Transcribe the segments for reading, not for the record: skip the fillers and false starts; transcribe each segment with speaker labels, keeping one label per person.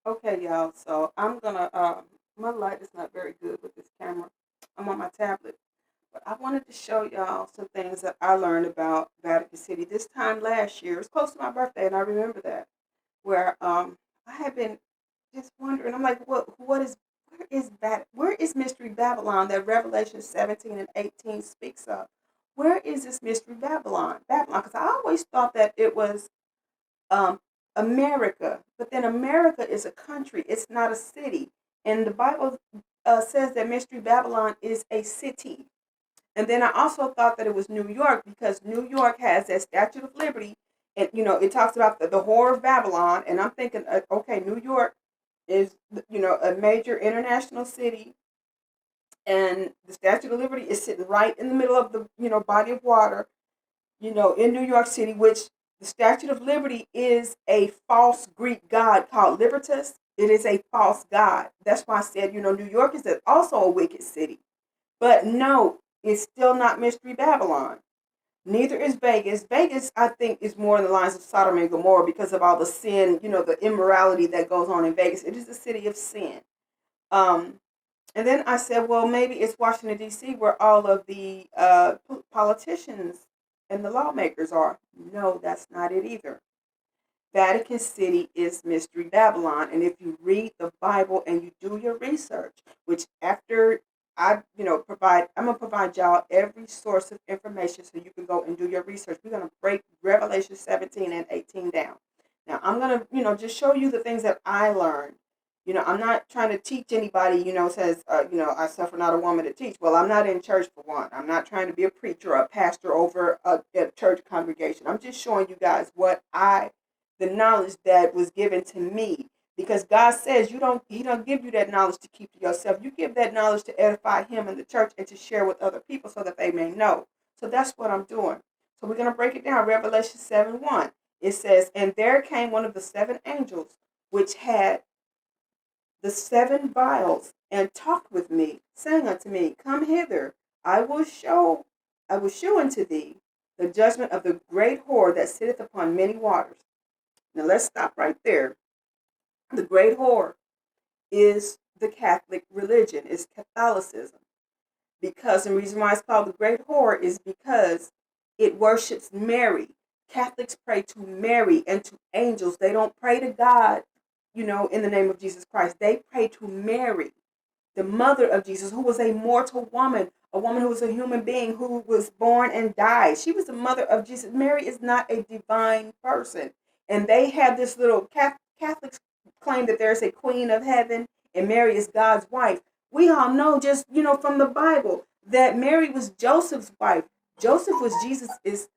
Speaker 1: Okay, y'all. So I'm gonna. My light is not very good with this camera. I'm on my tablet, but I wanted to show y'all some things that I learned about Vatican City this time last year. It was close to my birthday, and I remember that. Where I had been just wondering. I'm like, what is where is Mystery Babylon that Revelation 17 and 18 speaks of? Where is this Mystery Babylon? Babylon, because I always thought that it was um, America. But then America is a country, it's not a city. And the Bible says that Mystery Babylon is a city. And then I also thought that it was New York because New York has that Statue of Liberty. And, it talks about the whore of Babylon. And I'm thinking, okay, New York is, a major international city. And the Statue of Liberty is sitting right in the middle of the, body of water, in New York City, which the Statue of Liberty is a false Greek god called Libertas. It is a false god. That's why I said, New York is also a wicked city. But no, it's still not Mystery Babylon. Neither is Vegas. Vegas, I think, is more in the lines of Sodom and Gomorrah because of all the sin, the immorality that goes on in Vegas. It is a city of sin. Um, and then I said, well, maybe it's Washington, D.C., where all of the politicians and the lawmakers are. No, that's not it either. Vatican City is Mystery Babylon. And if you read the Bible and you do your research, which after I'm going to provide y'all every source of information so you can go and do your research. We're going to break Revelation 17 and 18 down. Now, I'm going to, just show you the things that I learned. I'm not trying to teach anybody, says, I suffer not a woman to teach. Well, I'm not in church for one. I'm not trying to be a preacher or a pastor over a church congregation. I'm just showing you guys the knowledge that was given to me, because God says he don't give you that knowledge to keep to yourself. You give that knowledge to edify him and the church and to share with other people so that they may know. So that's what I'm doing. So we're going to break it down. Revelation 7:1. It says, and there came one of the seven angels which had the seven vials, and talked with me, saying unto me, come hither, I will show I will shew unto thee the judgment of the great whore that sitteth upon many waters. Now let's stop right there. The great whore is the Catholic religion, is Catholicism. Because the reason why it's called the great whore is because it worships Mary. Catholics pray to Mary and to angels. They don't pray to God, in the name of Jesus Christ. They pray to Mary, the mother of Jesus, who was a mortal woman, a woman who was a human being who was born and died. She was the mother of Jesus. Mary is not a divine person. And they have this little Catholics claim that there's a queen of heaven and Mary is God's wife. We all know just, from the Bible that Mary was Joseph's wife. Joseph was Jesus'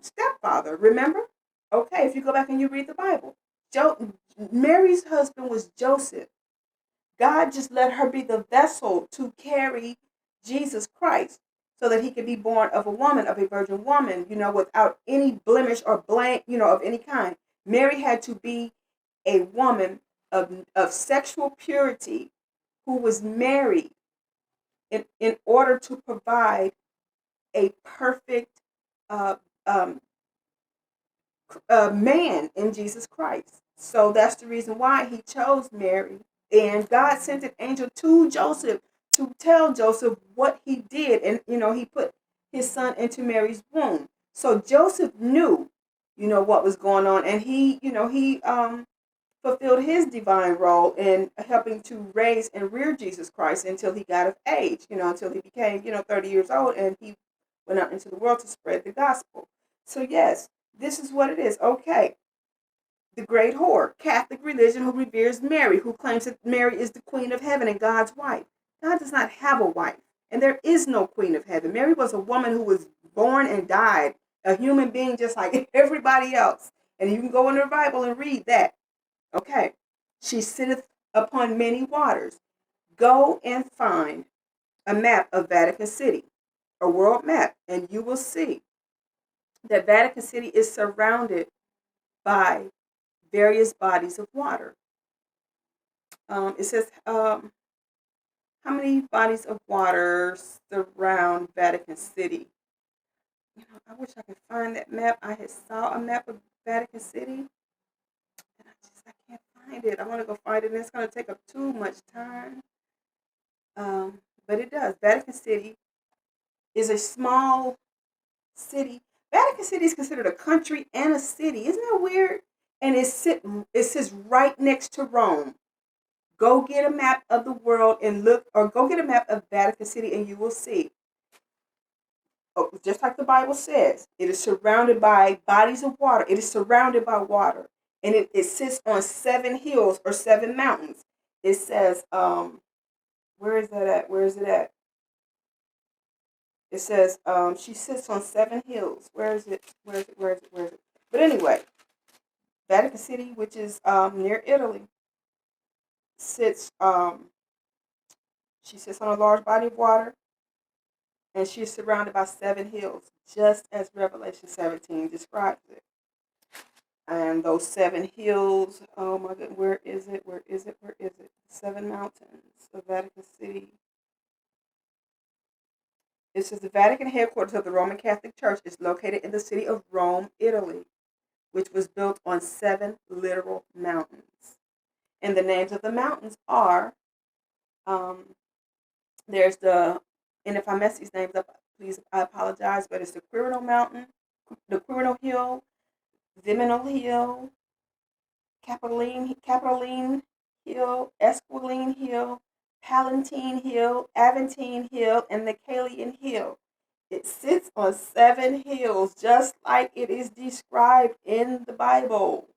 Speaker 1: stepfather, remember? Okay, if you go back and you read the Bible. Mary's husband was Joseph. God just let her be the vessel to carry Jesus Christ so that he could be born of a woman, of a virgin woman, without any blemish or blank, of any kind. Mary had to be a woman of sexual purity who was married in order to provide a perfect uh, um, man in Jesus Christ. So that's the reason why he chose Mary. And God sent an angel to Joseph to tell Joseph what he did. And, he put his son into Mary's womb. So Joseph knew, what was going on. And he fulfilled his divine role in helping to raise and rear Jesus Christ until he got of age, until he became, 30 years old and he went out into the world to spread the gospel. So, yes, this is what it is. Okay. The great whore, Catholic religion, who reveres Mary, who claims that Mary is the queen of heaven and God's wife. God does not have a wife, and there is no queen of heaven. Mary was a woman who was born and died, a human being just like everybody else. And you can go into the Bible and read that. Okay. She sitteth upon many waters. Go and find a map of Vatican City, a world map, and you will see that Vatican City is surrounded by various bodies of water. It says, how many bodies of water surround Vatican City? I wish I could find that map. I had saw a map of Vatican City, and I can't find it. I want to go find it, and it's going to take up too much time. But it does. Vatican City is a small city. Vatican City is considered a country and a city. Isn't that weird? And it sits right next to Rome. Go get a map of the world and look, or go get a map of Vatican City, and you will see. Oh, just like the Bible says, it is surrounded by bodies of water. It is surrounded by water, and it sits on 7 hills or 7 mountains. It says, where is that at? Where is it at? It says, she sits on 7 hills. Where is it? Where is it? Where is it? Where is it? But anyway, Vatican City, which is near Italy, sits. She sits on a large body of water, and she is surrounded by 7 hills, just as Revelation 17 describes it. And those 7 hills, oh my God, where is it? Where is it? Where is it? 7 mountains of Vatican City. It says the Vatican headquarters of the Roman Catholic Church is located in the city of Rome, Italy, which was built on 7 literal mountains. And the names of the mountains are, there's and if I mess these names up, please, I apologize, but it's the Quirinal Mountain, the Quirinal Hill, Viminal Hill, Capitoline Hill, Esquiline Hill, Palatine Hill, Aventine Hill, and the Calian Hill. It sits on 7 hills, just like it is described in the Bible.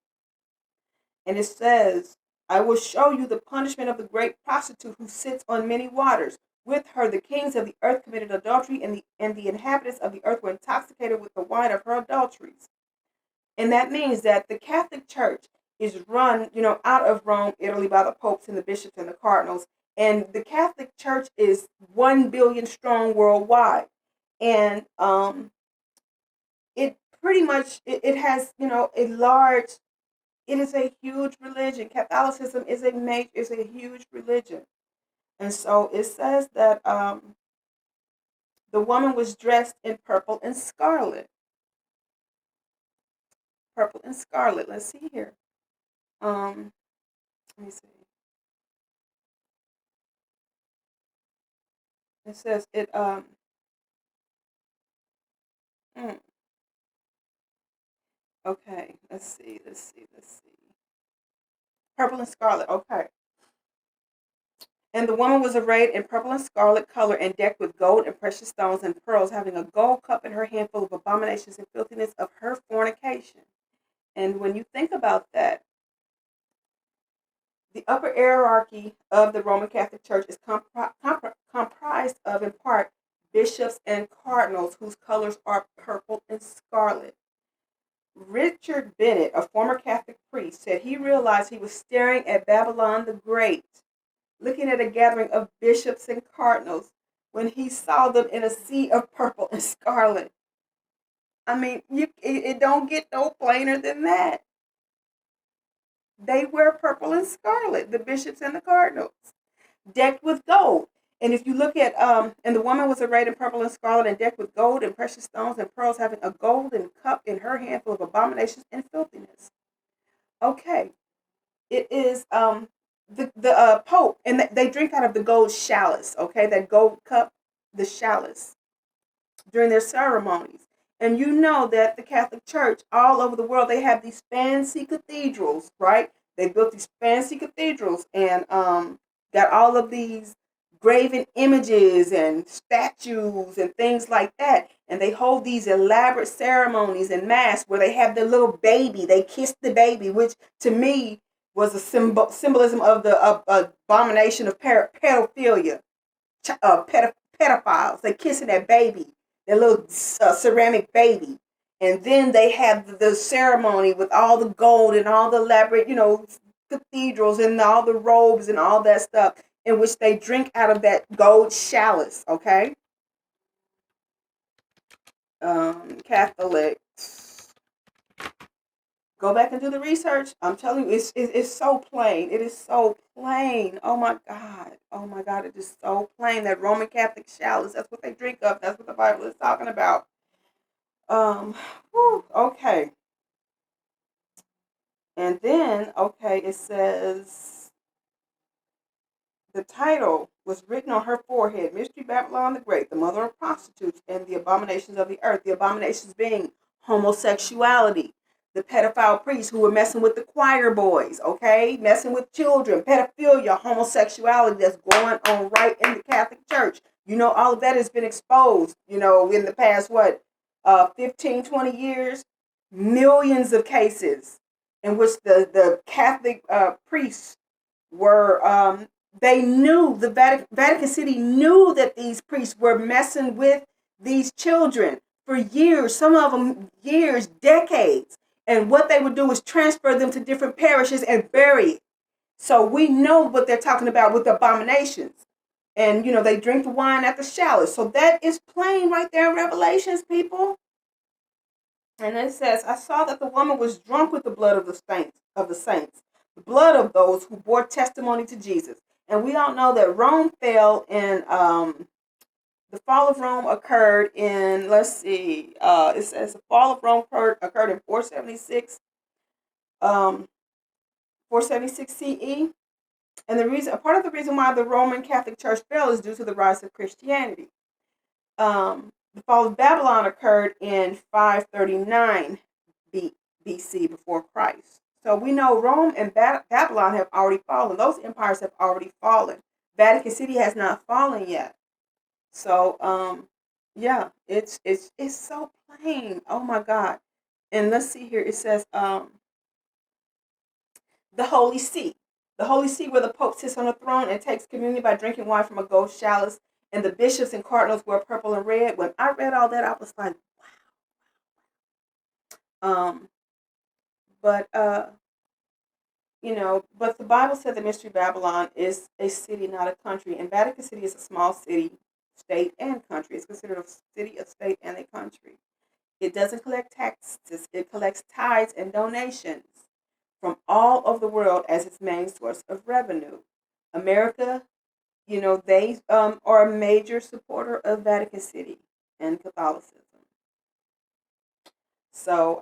Speaker 1: And it says, I will show you the punishment of the great prostitute who sits on many waters. With her, the kings of the earth committed adultery, and the inhabitants of the earth were intoxicated with the wine of her adulteries. And that means that the Catholic Church is run, out of Rome, Italy, by the popes and the bishops and the cardinals. And the Catholic Church is 1 billion strong worldwide. And it pretty much, it has, a large, it is a huge religion. Catholicism is a huge religion. And so it says that the woman was dressed in purple and scarlet. Purple and scarlet. Let's see here. Let me see. It says it. Mm, okay. Let's see. Let's see. Let's see. Purple and scarlet. Okay. And the woman was arrayed in purple and scarlet color and decked with gold and precious stones and pearls, having a gold cup in her hand full of abominations and filthiness of her fornication. And when you think about that, the upper hierarchy of the Roman Catholic Church is comprised of, in part, bishops and cardinals whose colors are purple and scarlet. Richard Bennett, a former Catholic priest, said he realized he was staring at Babylon the Great, looking at a gathering of bishops and cardinals, when he saw them in a sea of purple and scarlet. I mean, it don't get no plainer than that. They wear purple and scarlet, the bishops and the cardinals, decked with gold. And if you look at, and the woman was arrayed in purple and scarlet and decked with gold and precious stones and pearls, having a golden cup in her hand full of abominations and filthiness. Okay, it is the Pope, and they drink out of the gold chalice. Okay, that gold cup, the chalice, during their ceremonies. And you know that the Catholic Church all over the world, they have these fancy cathedrals, right? They built these fancy cathedrals and got all of these graven images and statues and things like that. And they hold these elaborate ceremonies and mass where they have the little baby. They kiss the baby, which to me was a symbolism of the abomination of pedophilia, pedophiles. They kissing that baby, their little ceramic baby. And then they have the ceremony with all the gold and all the elaborate, cathedrals and all the robes and all that stuff, in which they drink out of that gold chalice, okay? Catholics. Go back and do the research. I'm telling you, it's so plain. It is so plain. Oh my God. Oh my God. It is so plain. That Roman Catholic chalice, that's what they drink of. That's what the Bible is talking about. Okay. And then, okay, it says the title was written on her forehead: Mystery Babylon the Great, the mother of prostitutes and the abominations of the earth. The abominations being homosexuality, the pedophile priests who were messing with the choir boys, okay, messing with children, pedophilia, homosexuality that's going on right in the Catholic Church. You know, all of that has been exposed, you know, in the past, 15, 20 years, millions of cases in which the Catholic priests were they knew the Vatican City knew that these priests were messing with these children for years, some of them years, decades. And what they would do is transfer them to different parishes and bury it. So we know what they're talking about with abominations. And, you know, they drink the wine at the showers. So that is plain right there in Revelations, people. And it says, I saw that the woman was drunk with the blood of the saints, the blood of those who bore testimony to Jesus. And we all know that Rome fell in, the fall of Rome occurred in, it says the fall of Rome occurred in 476, 476 CE. And part of the reason why the Roman Catholic Church fell is due to the rise of Christianity. The fall of Babylon occurred in 539 BC before Christ. So we know Rome and Babylon have already fallen. Those empires have already fallen. Vatican City has not fallen yet. So yeah, it's so plain. Oh my God. And let's see here. It says the Holy See. The Holy See, where the Pope sits on a throne and takes communion by drinking wine from a gold chalice, and the bishops and cardinals wear purple and red. When I read all that, I was like, wow. But you know, but the Bible said that Mystery Babylon is a city, not a country, and Vatican City is a small city, state, and country. It's considered a city, a state, and a country. It doesn't collect taxes; it collects tithes and donations from all over the world as its main source of revenue. America, you know, they are a major supporter of Vatican City and Catholicism. So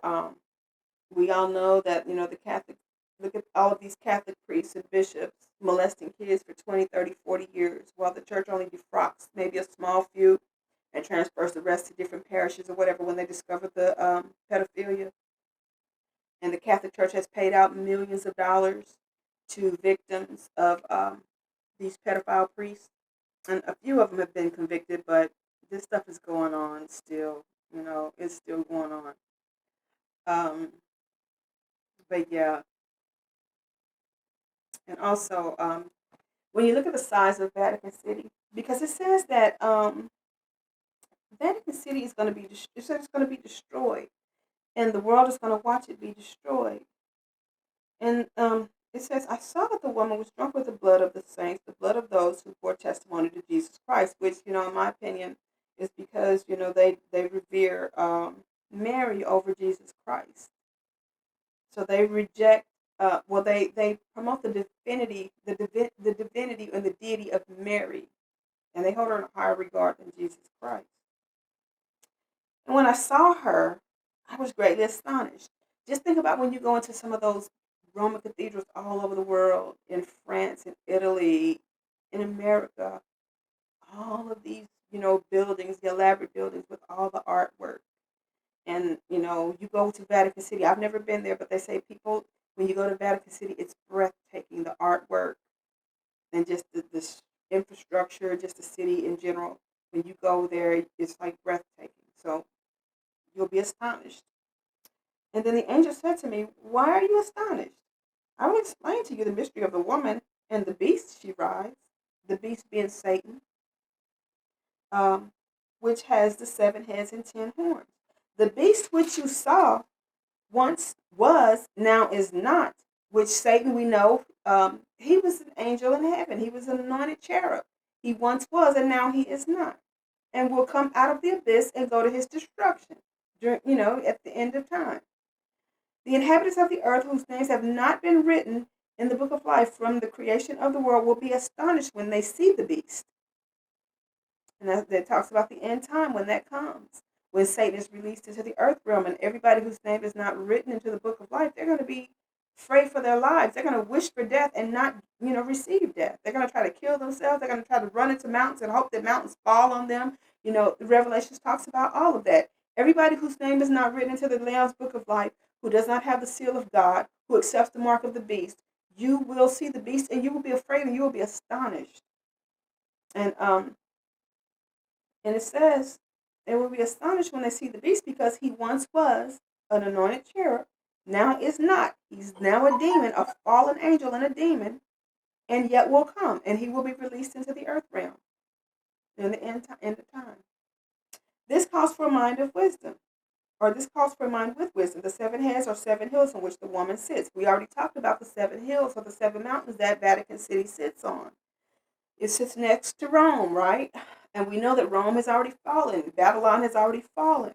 Speaker 1: we all know that, you know, the Catholic, look at all of these Catholic priests and bishops molesting kids for 20, 30, 40 years, while the church only defrocks maybe a small few and transfers the rest to different parishes or whatever when they discover the pedophilia. And the Catholic Church has paid out millions of dollars to victims of these pedophile priests. And a few of them have been convicted, but this stuff is going on still. You know, it's still going on. Um, but yeah, and also when you look at the size of Vatican City, because it says that Vatican City is going to be, it says it's going to be destroyed, and the world is going to watch it be destroyed. And it says, I saw that the woman was drunk with the blood of the saints, the blood of those who bore testimony to Jesus Christ, which, you know, in my opinion, is because, you know, they revere Mary over Jesus Christ. So they reject, they promote the divinity, the divinity and the deity of Mary, and they hold her in higher regard than Jesus Christ. And when I saw her, I was greatly astonished. Just think about when you go into some of those Roman cathedrals all over the world, in France, in Italy, in America, all of these, you know, buildings, the elaborate buildings with all the artwork. And, you know, you go to Vatican City. I've never been there, but they say people, when you go to Vatican City, it's breathtaking, the artwork and just the infrastructure, just the city in general. When you go there, it's like breathtaking. So you'll be astonished. And then the angel said to me, why are you astonished? I will explain to you the mystery of the woman and the beast she rides, the beast being Satan, which has the 7 heads and 10 horns. The beast which you saw once was, now is not, which Satan, we know, he was an angel in heaven. He was an anointed cherub. He once was, and now he is not, and will come out of the abyss and go to his destruction, during, you know, at the end of time. The inhabitants of the earth, whose names have not been written in the book of life from the creation of the world, will be astonished when they see the beast. And that talks about the end time when that comes. When Satan is released into the earth realm, and everybody whose name is not written into the book of life, they're going to be afraid for their lives. They're going to wish for death and not, receive death. They're going to try to kill themselves. They're going to try to run into mountains and hope that mountains fall on them. The Revelations talks about all of that. Everybody whose name is not written into the Lamb's book of life, who does not have the seal of God, who accepts the mark of the beast, you will see the beast and you will be afraid and you will be astonished. And it says they will be astonished when they see the beast, because he once was an anointed cherub, now is not. He's now a demon, a fallen angel and a demon, and yet will come, and he will be released into the earth realm in the end of time. This calls for a mind of wisdom, or this calls for a mind with wisdom. The 7 heads are 7 hills on which the woman sits. We already talked about the 7 hills or the 7 mountains that Vatican City sits on. It sits next to Rome, right? And we know that Rome has already fallen. Babylon has already fallen.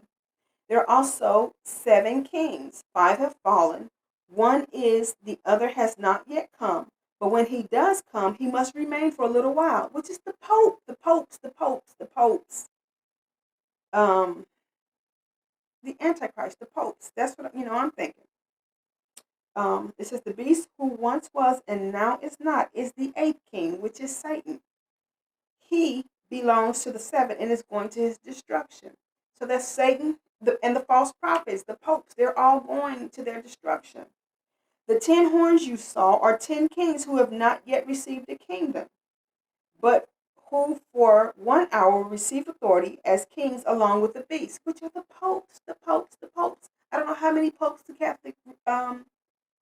Speaker 1: There are also 7 kings. 5 have fallen. 1 is, the other has not yet come. But when he does come, he must remain for a little while, which is the Pope, the popes. The Antichrist, the popes. That's what, I'm thinking. It says the beast who once was and now is not is the 8th king, which is Satan. He belongs to the 7 and is going to his destruction. So that's Satan and the false prophets, the popes. They're all going to their destruction. The 10 horns you saw are 10 kings who have not yet received a kingdom, but who for 1 hour will receive authority as kings along with the beast, which are the popes. I don't know how many popes the Catholic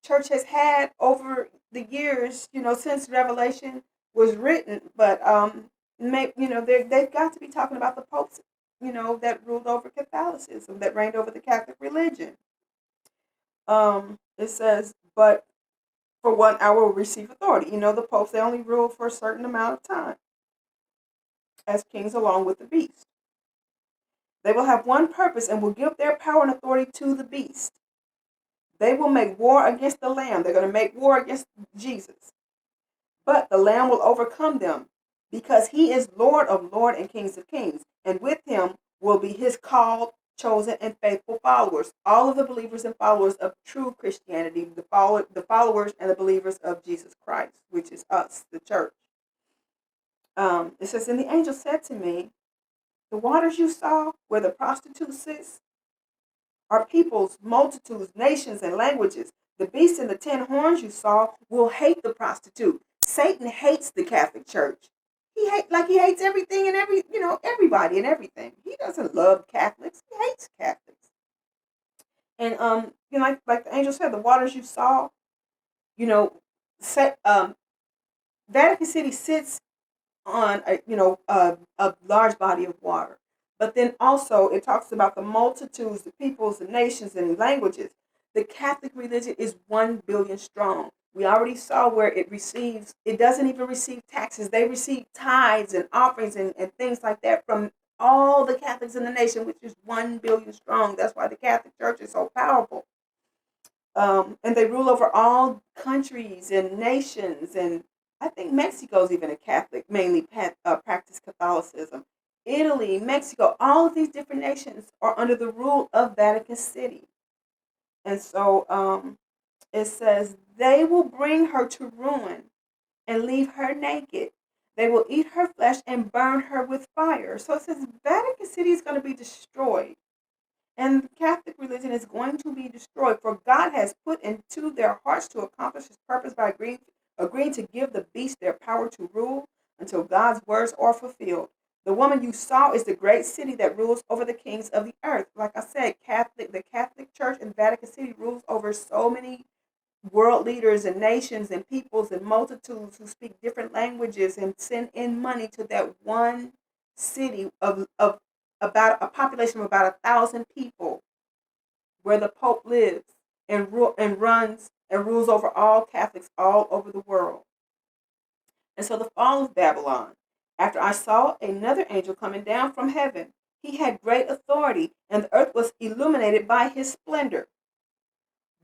Speaker 1: Church has had over the years, since Revelation was written, but they've got to be talking about the popes, that ruled over Catholicism, that reigned over the Catholic religion. It says, but for 1 hour will receive authority. The popes, they only rule for a certain amount of time as kings along with the beast. They will have one purpose and will give their power and authority to the beast. They will make war against the Lamb. They're going to make war against Jesus. But the Lamb will overcome them, because he is Lord of lords and Kings of kings. And with him will be his called, chosen, and faithful followers. All of the believers and followers of true Christianity, the followers and the believers of Jesus Christ, which is us, the church. It says, and the angel said to me, the waters you saw where the prostitute sits are peoples, multitudes, nations, and languages. The beast and the 10 horns you saw will hate the prostitute. Satan hates the Catholic Church. He hates everything and everybody and everything. He doesn't love Catholics. He hates Catholics. And like the angel said, the waters you saw, Vatican City sits on a large body of water. But then also it talks about the multitudes, the peoples, the nations, and languages. The Catholic religion is 1 billion strong. We already saw where it doesn't even receive taxes. They receive tithes and offerings and things like that from all the Catholics in the nation, which is 1 billion strong. That's why the Catholic Church is so powerful. And they rule over all countries and nations. And I think Mexico's even a Catholic, mainly practice Catholicism. Italy, Mexico, all of these different nations are under the rule of Vatican City. And so it says, they will bring her to ruin and leave her naked. They will eat her flesh and burn her with fire. So it says Vatican City is going to be destroyed. And the Catholic religion is going to be destroyed. For God has put into their hearts to accomplish his purpose by agreeing to give the beast their power to rule until God's words are fulfilled. The woman you saw is the great city that rules over the kings of the earth. Like I said, the Catholic Church in Vatican City rules over so many world leaders and nations and peoples and multitudes who speak different languages and send in money to that one city of about a population of about 1,000 people, where the Pope lives and runs and rules over all Catholics all over the world. And so the fall of Babylon. After I saw another angel coming down from heaven, he had great authority, and the earth was illuminated by his splendor.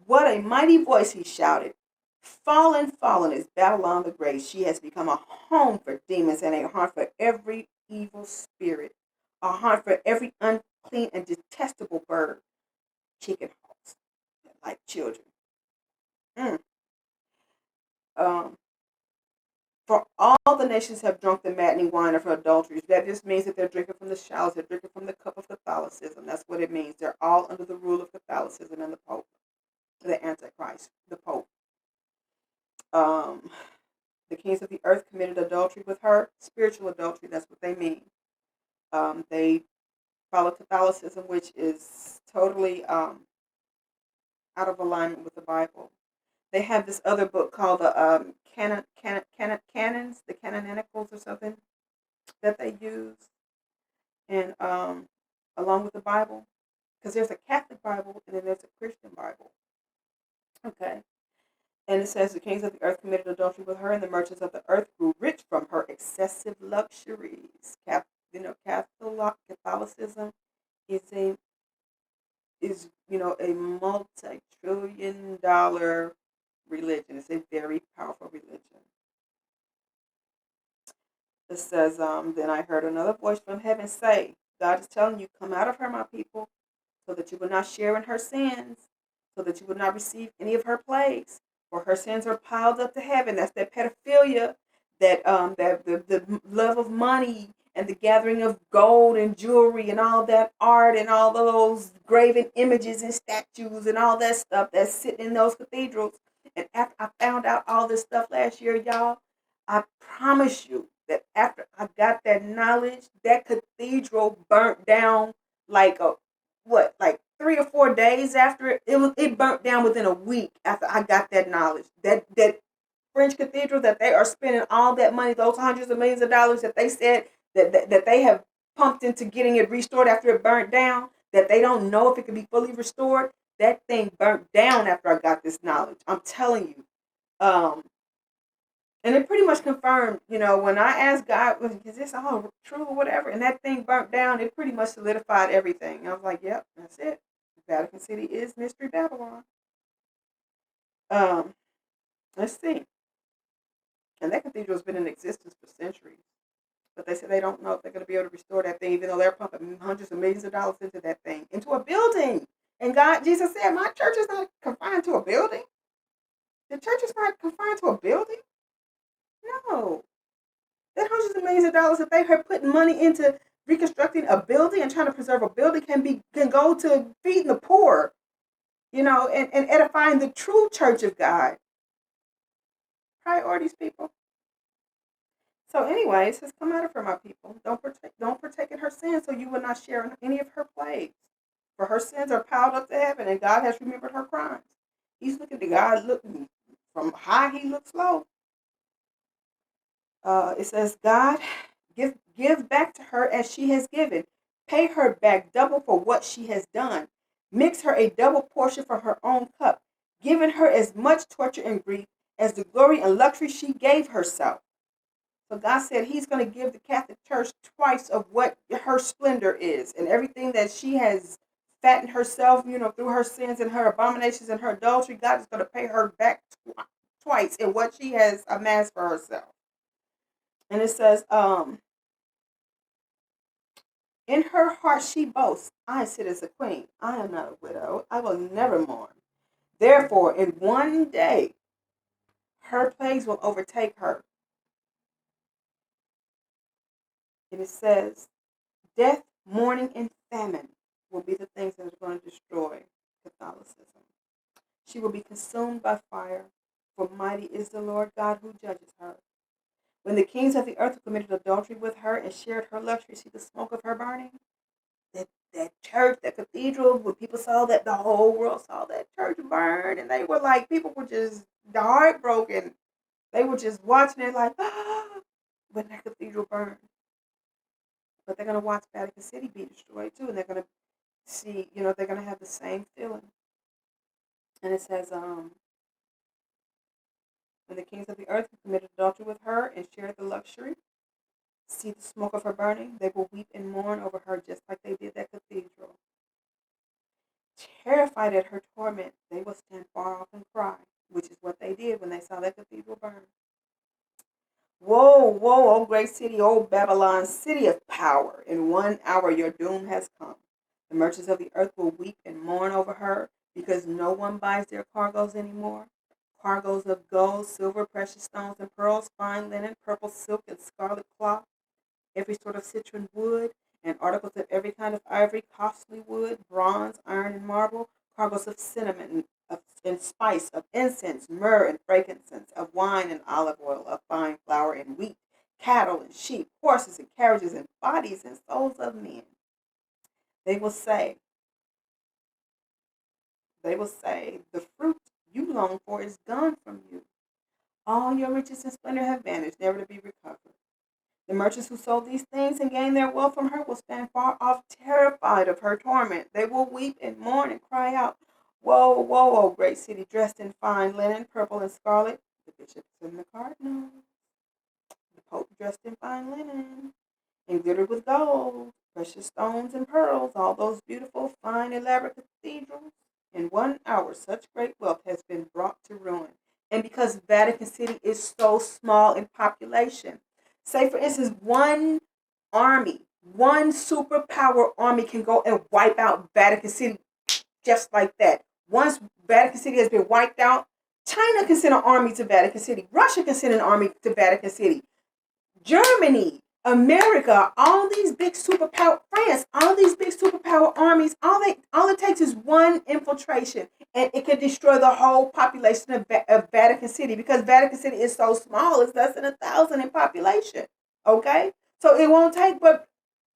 Speaker 1: What a mighty voice, he shouted. Fallen, fallen is Babylon the Great. She has become a home for demons and a haunt for every evil spirit, a haunt for every unclean and detestable bird, chicken hawks, like children. Um, for all the nations have drunk the maddening wine of her adulteries. That just means that they're drinking from the shallows. They're drinking from the cup of Catholicism. That's what it means. They're all under the rule of Catholicism and the Pope, the Antichrist, the Pope. Um, the kings of the earth committed adultery with her. Spiritual adultery, that's what they mean. They follow Catholicism, which is totally out of alignment with the Bible. They have this other book called the canons, the canonicals or something that they use, and along with the Bible, because there's a Catholic Bible and then there's a Christian Bible. Okay, and it says the kings of the earth committed adultery with her, and the merchants of the earth grew rich from her excessive luxuries. Catholicism is a multi-trillion-dollar religion. It's a very powerful religion. It says, then I heard another voice from heaven say, God is telling you, come out of her, my people, so that you will not share in her sins, so that you will not receive any of her plagues. For her sins are piled up to heaven. That's that pedophilia, that the love of money and the gathering of gold and jewelry and all that art and all those graven images and statues and all that stuff that's sitting in those cathedrals. And after I found out all this stuff last year, y'all, I promise you that after I got that knowledge, that cathedral burnt down like a like 3 or 4 days after it burnt down within a week after I got that knowledge. That French cathedral that they are spending all that money, those hundreds of millions of dollars that they said that they have pumped into getting it restored after it burnt down, that they don't know if it can be fully restored. That thing burnt down after I got this knowledge. I'm telling you. And it pretty much confirmed, when I asked God, is this all true or whatever? And that thing burnt down, it pretty much solidified everything. I was like, yep, that's it. Vatican City is Mystery Babylon. Um, let's see. And that cathedral has been in existence for centuries. But they said they don't know if they're going to be able to restore that thing, even though they're pumping hundreds of millions of dollars into that thing, into a building. And Jesus said, my church is not confined to a building. The church is not confined to a building. No. That hundreds of millions of dollars that they are putting money into reconstructing a building and trying to preserve a building can go to feeding the poor, and edifying the true church of God. Priorities, people. So anyway, it says, come out of her, my people. Don't partake in her sins, so you will not share in any of her plagues. For her sins are piled up to heaven, and God has remembered her crimes. He's looking to God, looking from high, he looks low. It says, God, give back to her as she has given. Pay her back double for what she has done. Mix her a double portion from her own cup, giving her as much torture and grief as the glory and luxury she gave herself. So God said he's going to give the Catholic Church twice of what her splendor is, and everything that she has fattened herself, through her sins and her abominations and her adultery. God is going to pay her back twice in what she has amassed for herself. And it says, in her heart she boasts, I sit as a queen. I am not a widow. I will never mourn. Therefore, in one day, her plagues will overtake her. And it says, death, mourning, and famine will be the things that are going to destroy Catholicism. She will be consumed by fire, for mighty is the Lord God who judges her. When the kings of the earth committed adultery with her and shared her luxury, see the smoke of her burning? That church, that cathedral, when people saw that, the whole world saw that church burn, and they were like, people were just heartbroken. They were just watching it like, when that cathedral burned. But they're going to watch Vatican City be destroyed too, and they're going to see, they're going to have the same feeling. And it says, when the kings of the earth committed adultery with her and shared the luxury, see the smoke of her burning, they will weep and mourn over her just like they did that cathedral. Terrified at her torment, they will stand far off and cry, which is what they did when they saw that cathedral burn. Woe, woe, O great city, O Babylon, city of power. In 1 hour your doom has come. The merchants of the earth will weep and mourn over her because no one buys their cargoes anymore. cargoes of gold, silver, precious stones and pearls, fine linen, purple silk and scarlet cloth, every sort of citron wood, and articles of every kind of ivory, costly wood, bronze, iron, and marble, cargoes of cinnamon and spice, of incense, myrrh, and frankincense, of wine and olive oil, of fine flour and wheat, cattle and sheep, horses and carriages, and bodies and souls of men. They will say, the fruit you long for is gone from you. All your riches and splendor have vanished, never to be recovered. The merchants who sold these things and gained their wealth from her will stand far off, terrified of her torment. They will weep and mourn and cry out, woe, woe, O great city, dressed in fine linen, purple and scarlet, the bishops and the cardinals, the pope dressed in fine linen, and glittered with gold, precious stones and pearls, all those beautiful, fine, elaborate cathedrals. In 1 hour, such great wealth has been brought to ruin. And because Vatican City is so small in population, say, for instance, one superpower army can go and wipe out Vatican City just like that. Once Vatican City has been wiped out, China can send an army to Vatican City. Russia can send an army to Vatican City. Germany, America, all these big superpower, France, all these big superpower armies, all it takes is one infiltration, and it can destroy the whole population of Vatican City, because Vatican City is so small; it's less than 1,000 in population. Okay, so it won't take but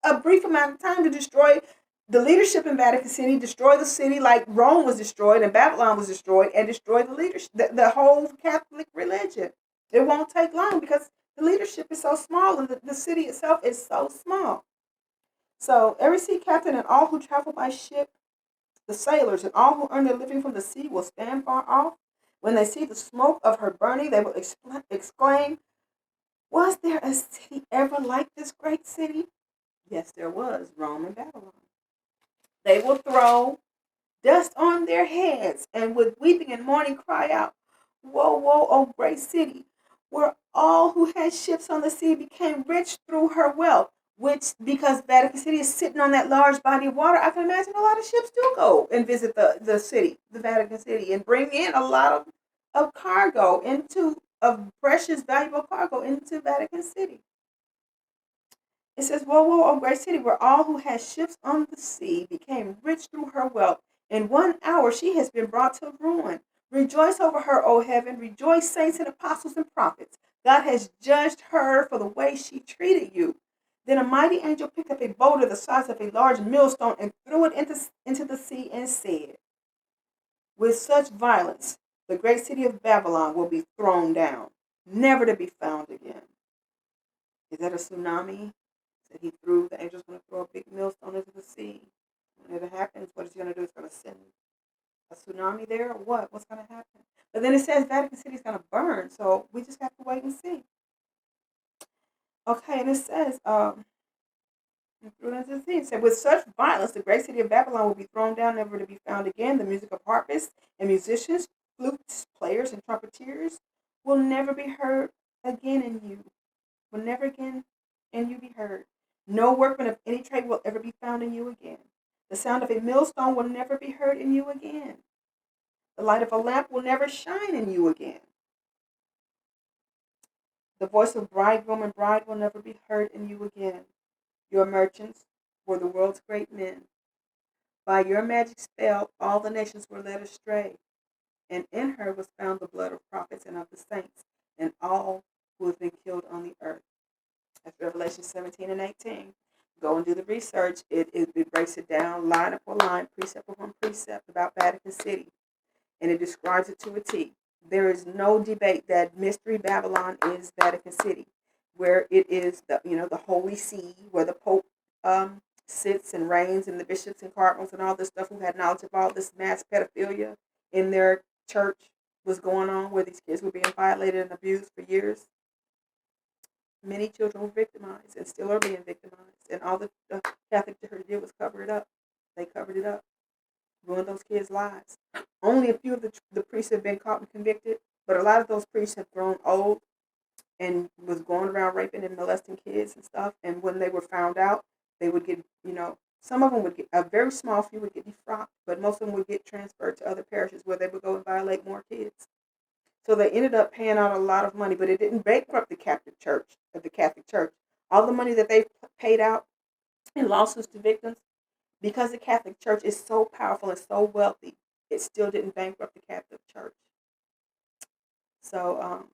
Speaker 1: a brief amount of time to destroy the leadership in Vatican City, destroy the city like Rome was destroyed and Babylon was destroyed, and destroy the leadership, the whole Catholic religion. It won't take long because the leadership is so small and the city itself is so small. So every sea captain and all who travel by ship, the sailors and all who earn their living from the sea will stand far off. When they see the smoke of her burning, they will exclaim, was there a city ever like this great city? Yes, there was, Rome and Babylon. They will throw dust on their heads, and with weeping and mourning cry out, woe, woe, O great city, where all who had ships on the sea became rich through her wealth, which, because Vatican City is sitting on that large body of water, I can imagine a lot of ships do go and visit the city, the Vatican City, and bring in a lot of cargo of precious, valuable cargo into Vatican City. It says, woe, woe, O great city, where all who had ships on the sea became rich through her wealth. In 1 hour she has been brought to ruin. Rejoice over her, O heaven. Rejoice, saints and apostles and prophets. God has judged her for the way she treated you. Then a mighty angel picked up a boulder the size of a large millstone and threw it into the sea and said, with such violence, the great city of Babylon will be thrown down, never to be found again. Is that a tsunami? That the angel's going to throw a big millstone into the sea. When it happens, what it's going to do is going to send a tsunami there or what? What's going to happen? But then it says Vatican City is going to burn, so we just have to wait and see. Okay, and it says, it said, with such violence, the great city of Babylon will be thrown down, never to be found again. The music of harpists and musicians, flutes, players, and trumpeters will never be heard again in you. Will never again in you be heard. No workman of any trade will ever be found in you again. The sound of a millstone will never be heard in you again. The light of a lamp will never shine in you again. The voice of bridegroom and bride will never be heard in you again. Your merchants were the world's great men. By your magic spell, all the nations were led astray, and in her was found the blood of prophets and of the saints, and all who have been killed on the earth. That's Revelation 17 and 18. Go and do the research. It breaks it down line upon line, precept upon precept about Vatican City, and it describes it to a T. There is no debate that Mystery Babylon is Vatican City, where it is the Holy See, where the Pope sits and reigns, and the bishops and cardinals and all this stuff who had knowledge of all this mass pedophilia in their church was going on, where these kids were being violated and abused for years. Many children were victimized and still are being victimized, and all the Catholic Church did was cover it up. They covered it up, ruined those kids' lives. Only a few of the priests have been caught and convicted, but a lot of those priests have grown old and was going around raping and molesting kids and stuff. And when they were found out, they would get, some of them would get, a very small few would get defrocked, but most of them would get transferred to other parishes where they would go and violate more kids. So they ended up paying out a lot of money, but it didn't bankrupt the Catholic Church. The Catholic Church, all the money that they paid out in lawsuits to victims, because the Catholic Church is so powerful and so wealthy, it still didn't bankrupt the Catholic Church. So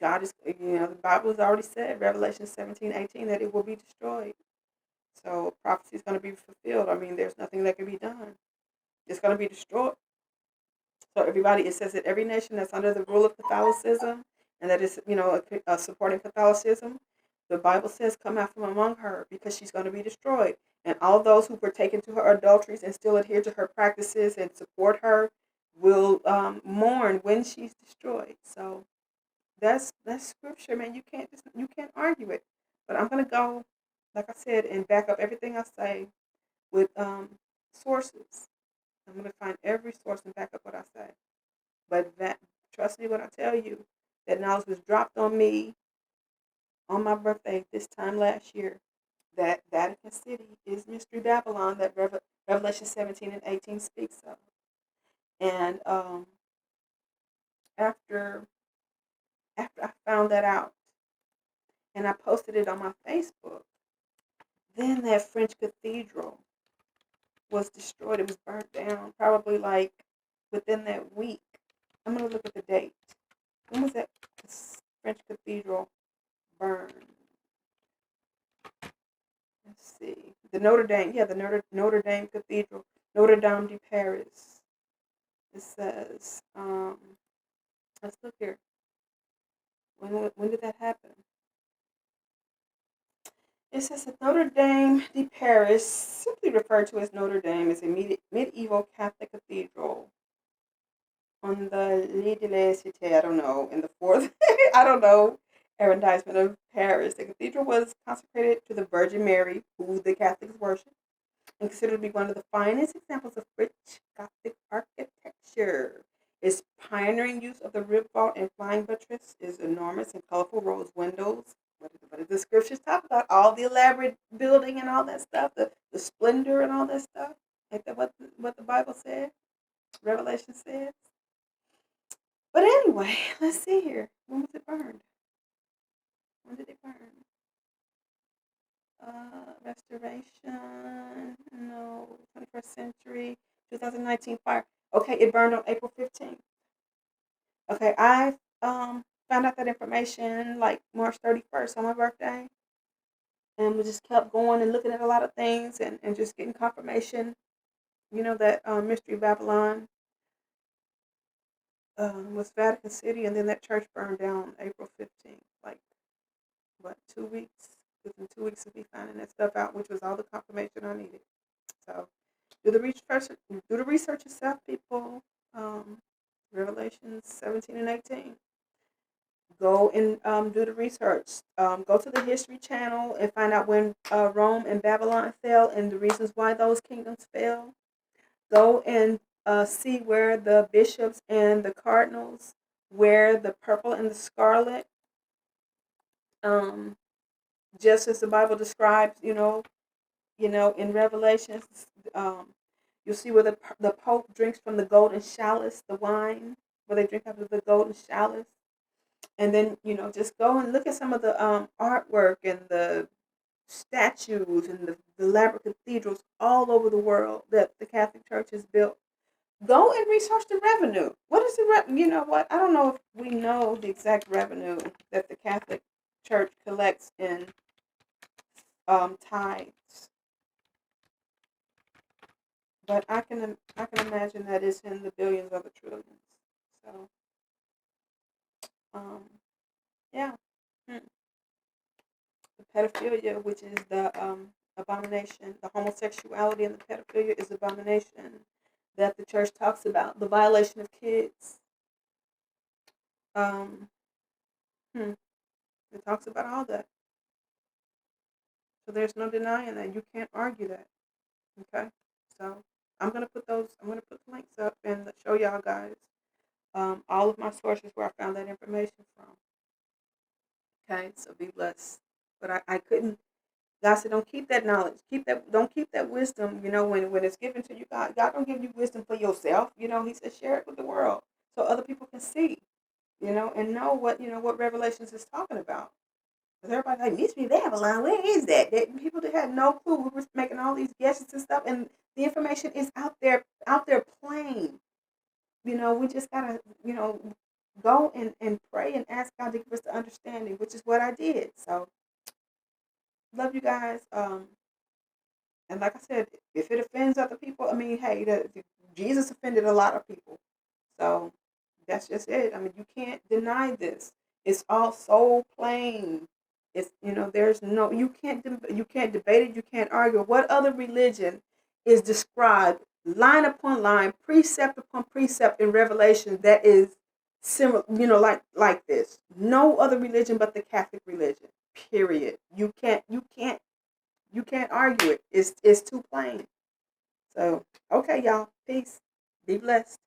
Speaker 1: God is, the Bible has already said, Revelation 17:18, that it will be destroyed. So prophecy is going to be fulfilled. I mean, there's nothing that can be done. It's going to be destroyed. So everybody, it says that every nation that's under the rule of Catholicism and that is, supporting Catholicism, the Bible says, come out from among her because she's going to be destroyed. And all those who partake into her adulteries and still adhere to her practices and support her will mourn when she's destroyed. So that's scripture, man. You can't argue it. But I'm gonna go, like I said, and back up everything I say with sources. I'm gonna find every source and back up what I say. But that, trust me when I tell you, that knowledge was dropped on me on my birthday this time last year. That Vatican City is Mystery Babylon that Revelation 17:18 speaks of. And after I found that out and I posted it on my Facebook, then that French cathedral was destroyed. It was burnt down, probably like within that week. I'm gonna look at the date. When was that French cathedral burned? Let's see. The Notre Dame, yeah, the Notre Dame Cathedral, Notre Dame de Paris. It says, let's look here. When did that happen? It says that Notre Dame de Paris, simply referred to as Notre Dame, is a medieval Catholic cathedral on the Rue de la Cité, I don't know, in the fourth, I don't know, arrondissement of Paris. The cathedral was consecrated to the Virgin Mary, who the Catholics worship, and considered to be one of the finest examples of rich Gothic architecture. Its pioneering use of the rib vault and flying buttress is enormous and colorful rose windows. What did the scriptures talk about? All the elaborate building and all that stuff, the splendor and all that stuff. Ain't that what the Bible said? Revelation says. But anyway, let's see here. When was it burned? When did it burn? Restoration. No. 21st century. 2019 fire. Okay, it burned on April 15th. Okay, I found out that information like March 31st on my birthday. And we just kept going and looking at a lot of things and just getting confirmation, that Mystery Babylon was Vatican City, and then that church burned down April 15th. Like, what, 2 weeks? Within 2 weeks of me finding that stuff out, which was all the confirmation I needed. So, do the research. Do the research yourself, people. Revelations 17 and 18. Go and do the research. Go to the History Channel and find out when Rome and Babylon fell and the reasons why those kingdoms fell. Go and see where the bishops and the cardinals wear the purple and the scarlet, um, just as the Bible describes. In Revelations, um, you'll see where the Pope drinks from the golden chalice, the wine, where they drink out of the golden chalice. And then, just go and look at some of the artwork and the statues and the elaborate cathedrals all over the world that the Catholic Church has built. Go and research the revenue. What is the you know what? I don't know if we know the exact revenue that the Catholic Church collects in tithes, but I can imagine that it's in the billions or the trillions. So, um, yeah. Hmm. The pedophilia, which is the abomination, the homosexuality and the pedophilia is abomination that the church talks about, the violation of kids. Um, hmm, it talks about all that. So there's no denying that. You can't argue that. Okay? So I'm gonna put the links up and show y'all guys all of my sources where I found that information from. Okay, so be blessed. But I couldn't. God said, don't keep that knowledge. Don't keep that wisdom, when it's given to you. God don't give you wisdom for yourself. He said, share it with the world so other people can see. and know what Revelations is talking about. Because everybody's like, Mystery Babylon, where is that? People that had no clue. We were making all these guesses and stuff, and the information is out there plain. We just gotta, go and pray and ask God to give us the understanding, which is what I did. So love you guys. And like I said, if it offends other people, I mean, hey, Jesus offended a lot of people. So that's just it. I mean, you can't deny this. It's all so plain. It's there's no you can't debate it. You can't argue. What other religion is described line upon line, precept upon precept in Revelation that is similar? Like this. No other religion but the Catholic religion. Period. You can't argue it. It's too plain. So okay, y'all. Peace. Be blessed.